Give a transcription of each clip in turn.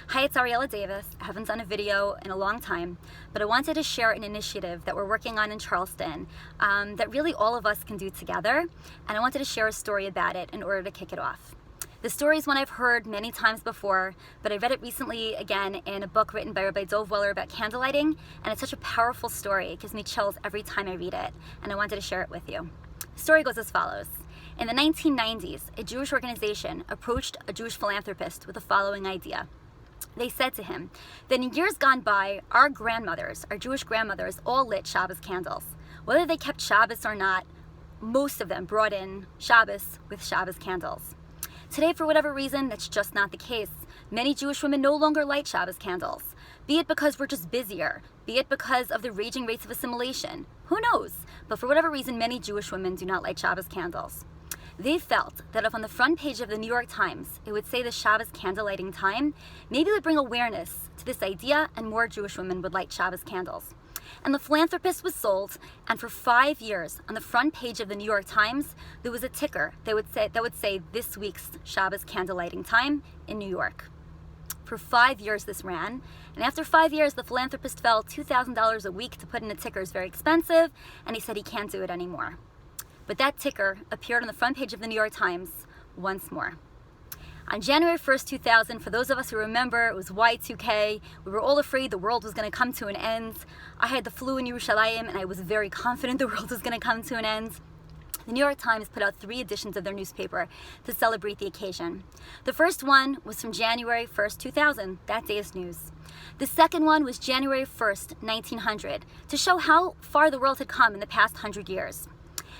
Hi, it's Ariella Davis. I haven't done a video in a long time, but I wanted to share an initiative that we're working on in Charleston that really all of us can do together, and I wanted to share a story about it in order to kick it off. The story is one I've heard many times before, but I read it recently again in a book written by Rabbi Dov Weller about candlelighting, and it's such a powerful story. It gives me chills every time I read it, and I wanted to share it with you. The story goes as follows. In the 1990s, a Jewish organization approached a Jewish philanthropist with the following idea. They said to him that in years gone by, our grandmothers, our Jewish grandmothers, all lit Shabbos candles. Whether they kept Shabbos or not, most of them brought in Shabbos with Shabbos candles. Today, for whatever reason, that's just not the case. Many Jewish women no longer light Shabbos candles, be it because we're just busier, be it because of the raging rates of assimilation. Who knows? But for whatever reason, many Jewish women do not light Shabbos candles. They felt that if on the front page of the New York Times it would say the Shabbos candlelighting time, maybe it would bring awareness to this idea and more Jewish women would light Shabbos candles. And the philanthropist was sold, and for 5 years on the front page of the New York Times there was a ticker that would say this week's Shabbos candlelighting time in New York. For 5 years this ran, and after 5 years the philanthropist felt $2,000 a week to put in a ticker is very expensive, and he said he can't do it anymore. But that ticker appeared on the front page of the New York Times once more. On January 1st, 2000, for those of us who remember, it was Y2K. We were all afraid the world was going to come to an end. I had the flu in Yerushalayim, and I was very confident the world was going to come to an end. The New York Times put out 3 editions of their newspaper to celebrate the occasion. The first one was from January 1st, 2000, that day's news. The second one was January 1st, 1900, to show how far the world had come in the past 100 years.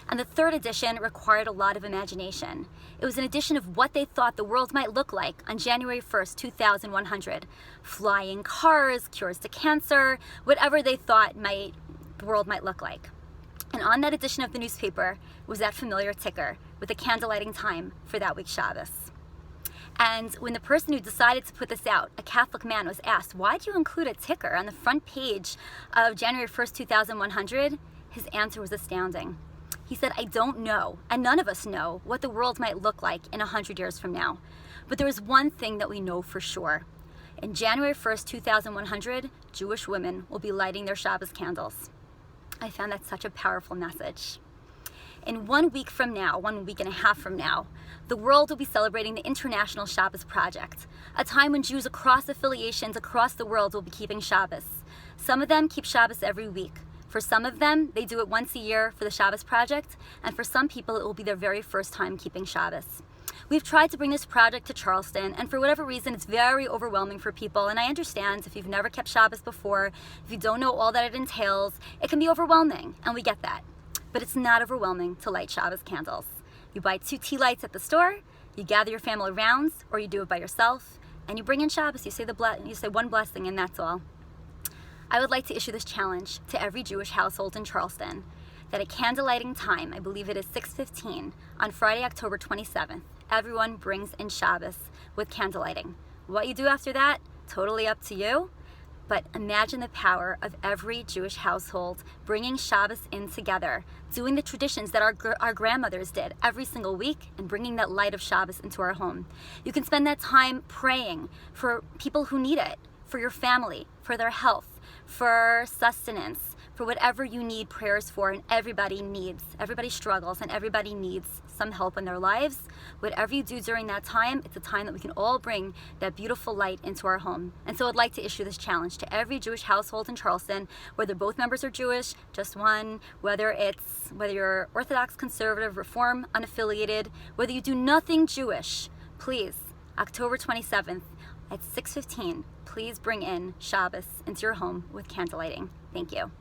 And the third edition required a lot of imagination. It was an edition of what they thought the world might look like on January 1st, 2100. Flying cars, cures to cancer, whatever they thought the world might look like. And on that edition of the newspaper was that familiar ticker with the candlelighting time for that week's Shabbos. And when the person who decided to put this out, a Catholic man, was asked, why do you include a ticker on the front page of January 1st, 2100? His answer was astounding. He said, I don't know, and none of us know, what the world might look like in 100 years from now. But there is one thing that we know for sure. In January 1st, 2100, Jewish women will be lighting their Shabbos candles. I found that such a powerful message. In 1 week from now, 1 week and a half from now, the world will be celebrating the International Shabbos Project, a time when Jews across affiliations across the world will be keeping Shabbos. Some of them keep Shabbos every week. For some of them, they do it once a year for the Shabbos Project, and for some people, it will be their very first time keeping Shabbos. We've tried to bring this project to Charleston, and for whatever reason, it's very overwhelming for people, and I understand if you've never kept Shabbos before, if you don't know all that it entails, it can be overwhelming, and we get that. But it's not overwhelming to light Shabbos candles. You buy 2 tea lights at the store, you gather your family around, or you do it by yourself, and you bring in Shabbos, you say one blessing, and that's all. I would like to issue this challenge to every Jewish household in Charleston that at candlelighting time, I believe it is 6:15, on Friday, October 27th, everyone brings in Shabbos with candlelighting. What you do after that, totally up to you, but imagine the power of every Jewish household bringing Shabbos in together, doing the traditions that our grandmothers did every single week and bringing that light of Shabbos into our home. You can spend that time praying for people who need it, for your family, for their health, for sustenance, for whatever you need prayers for, and everybody struggles, and everybody needs some help in their lives. Whatever you do during that time, it's a time that we can all bring that beautiful light into our home. And so I'd like to issue this challenge to every Jewish household in Charleston, whether both members are Jewish, just one, whether you're Orthodox, Conservative, Reform, unaffiliated, whether you do nothing Jewish, please, October 27th at 6:15, please bring in Shabbos into your home with candlelighting. Thank you.